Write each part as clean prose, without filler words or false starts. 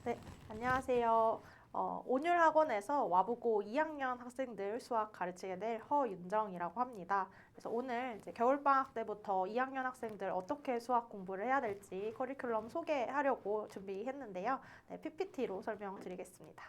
네, 안녕하세요. 온율학원에서 와보고 2학년 학생들 수학 가르치게 될 허윤정이라고 합니다. 그래서 오늘 이제 겨울방학 때부터 2학년 학생들 어떻게 수학 공부를 해야 될지 커리큘럼 소개하려고 준비했는데요. 네, PPT로 설명드리겠습니다.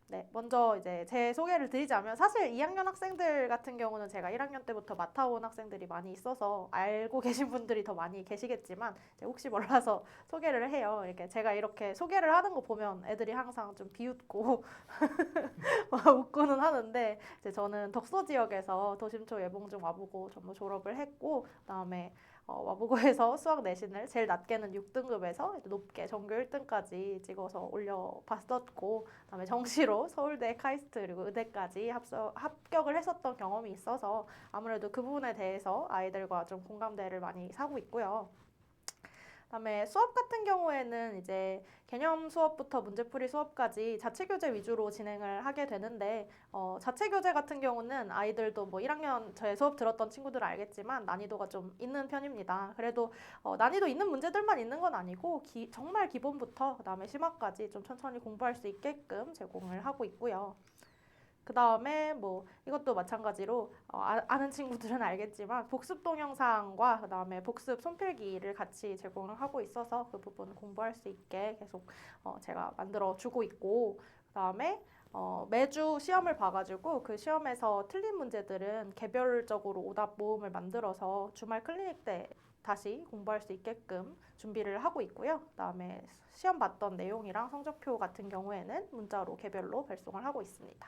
네, 먼저 이제 제 소개를 드리자면 사실 2학년 학생들 같은 경우는 제가 1학년 때부터 맡아온 학생들이 많이 있어서 알고 계신 분들이 더 많이 계시겠지만 이제 혹시 몰라서 소개를 해요. 이렇게 제가 이렇게 소개를 하는 거 보면 애들이 항상 좀 비웃고 막 웃고는 하는데 이제 저는 덕소 지역에서 도심초 예봉중 와보고 전부 졸업을 했고 그다음에 와보고에서 수학 내신을 제일 낮게는 6등급에서 높게 전교 1등까지 찍어서 올려봤었고 그다음에 정시로 서울대 카이스트 그리고 의대까지 합격을 했었던 경험이 있어서 아무래도 그 부분에 대해서 아이들과 좀 공감대를 많이 사고 있고요. 그다음에 수업 같은 경우에는 이제 개념 수업부터 문제풀이 수업까지 자체 교재 위주로 진행을 하게 되는데 자체 교재 같은 경우는 아이들도 뭐 1학년 저의 수업 들었던 친구들은 알겠지만 난이도가 좀 있는 편입니다. 그래도 난이도 있는 문제들만 있는 건 아니고 정말 기본부터 그다음에 심화까지 좀 천천히 공부할 수 있게끔 제공을 하고 있고요. 그 다음에 뭐 이것도 마찬가지로 아는 친구들은 알겠지만 복습 동영상과 그 다음에 복습 손필기를 같이 제공을 하고 있어서 그 부분 공부할 수 있게 계속 제가 만들어 주고 있고 그 다음에 매주 시험을 봐가지고 그 시험에서 틀린 문제들은 개별적으로 오답 모음을 만들어서 주말 클리닉 때 다시 공부할 수 있게끔 준비를 하고 있고요. 그다음에 시험 봤던 내용이랑 성적표 같은 경우에는 문자로 개별로 발송을 하고 있습니다.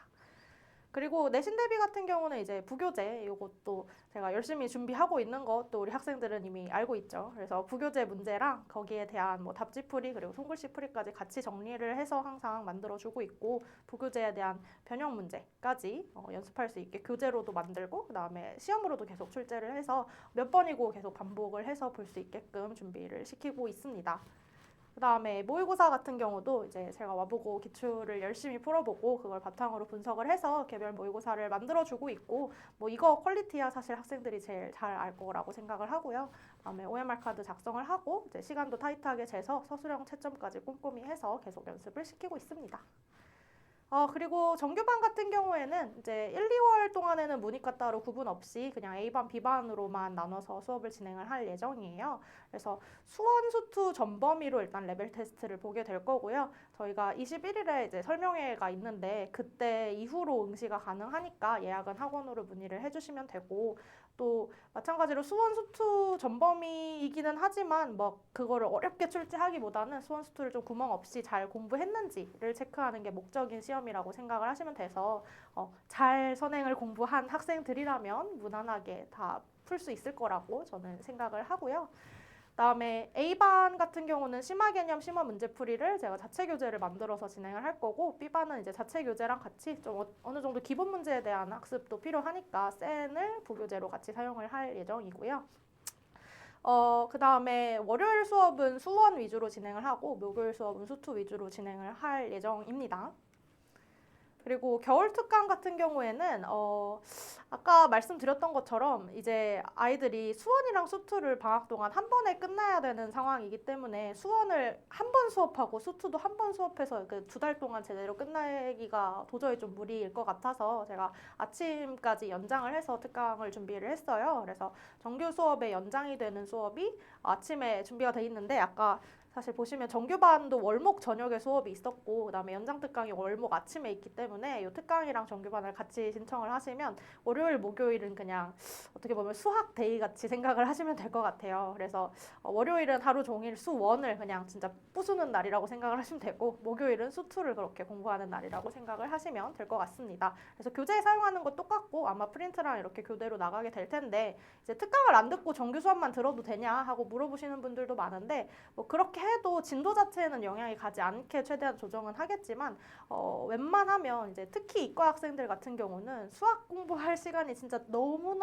그리고 내신 대비 같은 경우는 이제 부교재 이것도 제가 열심히 준비하고 있는 것도 우리 학생들은 이미 알고 있죠. 그래서 부교재 문제랑 거기에 대한 뭐 답지풀이 그리고 손글씨 풀이까지 같이 정리를 해서 항상 만들어주고 있고 부교재에 대한 변형 문제까지 연습할 수 있게 교재로도 만들고 그다음에 시험으로도 계속 출제를 해서 몇 번이고 계속 반복을 해서 볼 수 있게끔 준비를 시키고 있습니다. 그다음에 모의고사 같은 경우도 이제 제가 와보고 기출을 열심히 풀어보고 그걸 바탕으로 분석을 해서 개별 모의고사를 만들어주고 있고 뭐 이거 퀄리티야 사실 학생들이 제일 잘 알 거라고 생각을 하고요. 그다음에 OMR 카드 작성을 하고 이제 시간도 타이트하게 재서 서술형 채점까지 꼼꼼히 해서 계속 연습을 시키고 있습니다. 그리고 정규반 같은 경우에는 이제 1, 2월 동안에는 문이과 따로 구분 없이 그냥 A반, B반으로만 나눠서 수업을 진행을 할 예정이에요. 그래서 수원, 수투 전범위로 일단 레벨 테스트를 보게 될 거고요. 저희가 21일에 이제 설명회가 있는데 그때 이후로 응시가 가능하니까 예약은 학원으로 문의를 해주시면 되고 또 마찬가지로 수원, 수투 전범위이기는 하지만 뭐 그거를 어렵게 출제하기보다는 수원, 수투를 좀 구멍 없이 잘 공부했는지를 체크하는 게 목적인 시험이라고 생각을 하시면 돼서 잘 선행을 공부한 학생들이라면 무난하게 다 풀 수 있을 거라고 저는 생각을 하고요. 그다음에 A반 같은 경우는 심화 개념 심화 문제풀이를 제가 자체 교재를 만들어서 진행을 할 거고 B반은 이제 자체 교재랑 같이 좀 어느 정도 기본 문제에 대한 학습도 필요하니까 센을 부교재로 같이 사용을 할 예정이고요. 그다음에 월요일 수업은 수원 위주로 진행을 하고 목요일 수업은 수투 위주로 진행을 할 예정입니다. 그리고 겨울 특강 같은 경우에는 아까 말씀드렸던 것처럼 이제 아이들이 수원이랑 수투를 방학 동안 한 번에 끝나야 되는 상황이기 때문에 수원을 한 번 수업하고 수투도 한 번 수업해서 그 2달 동안 제대로 끝내기가 도저히 좀 무리일 것 같아서 제가 아침까지 연장을 해서 특강을 준비를 했어요. 그래서 정규 수업의 연장이 되는 수업이 아침에 준비가 돼 있는데 아까 사실 보시면 정규반도 월목 저녁에 수업이 있었고 그다음에 연장 특강이 월목 아침에 있기 때문에 이 특강이랑 정규반을 같이 신청을 하시면 월요일 목요일은 그냥 어떻게 보면 수학 데이 같이 생각을 하시면 될 것 같아요. 그래서 월요일은 하루 종일 수원을 그냥 진짜 부수는 날이라고 생각을 하시면 되고 목요일은 수투를 그렇게 공부하는 날이라고 생각을 하시면 될 것 같습니다. 그래서 교재에 사용하는 거 똑같고 아마 프린트랑 이렇게 교대로 나가게 될 텐데 이제 특강을 안 듣고 정규 수업만 들어도 되냐 하고 물어보시는 분들도 많은데 뭐 그렇게 해도 진도 자체에는 영향이 가지 않게 최대한 조정은 하겠지만 웬만하면 이제 특히 이과 학생들 같은 경우는 수학 공부할 시간이 진짜 너무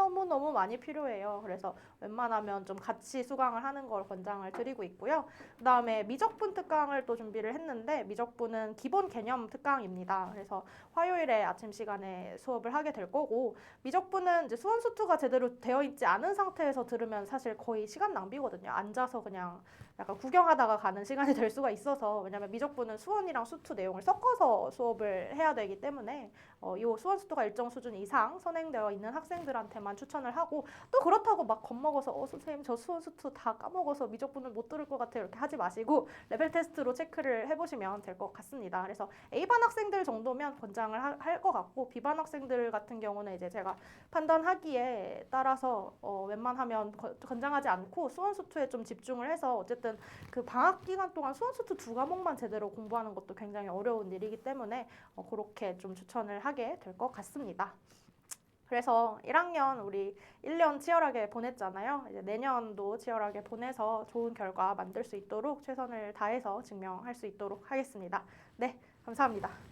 많이 필요해요. 그래서 웬만하면 좀 같이 수강을 하는 걸 권장을 드리고 있고요. 그다음에 미적분 특강을 또 준비를 했는데 미적분은 기본 개념 특강입니다. 그래서 화요일에 아침 시간에 수업을 하게 될 거고 미적분은 이제 수원수투가 제대로 되어 있지 않은 상태에서 들으면 사실 거의 시간 낭비거든요. 앉아서 그냥 약간 구경하다가 가는 시간이 될 수가 있어서 왜냐면 미적분은 수원이랑 수투 내용을 섞어서 수업을 해야 되기 때문에 이 수원 수투가 일정 수준 이상 선행되어 있는 학생들한테만 추천을 하고 또 그렇다고 막 겁먹어서 선생님 저 수원 수투 다 까먹어서 미적분을 못 들을 것 같아요 이렇게 하지 마시고 레벨 테스트로 체크를 해보시면 될 것 같습니다. 그래서 A반 학생들 정도면 권장을 할 것 같고 B반 학생들 같은 경우는 이제 제가 판단하기에 따라서 웬만하면 권장하지 않고 수원 수투에 좀 집중을 해서 어쨌든 그 방학 기간 동안 수원 수투 두 과목만 제대로 공부하는 것도 굉장히 어려운 일이기 때문에 그렇게 좀 추천을 하게 될 것 같습니다. 그래서 1학년 우리 1년 치열하게 보냈잖아요. 이제 내년도 치열하게 보내서 좋은 결과 만들 수 있도록 최선을 다해서 증명할 수 있도록 하겠습니다. 네, 감사합니다.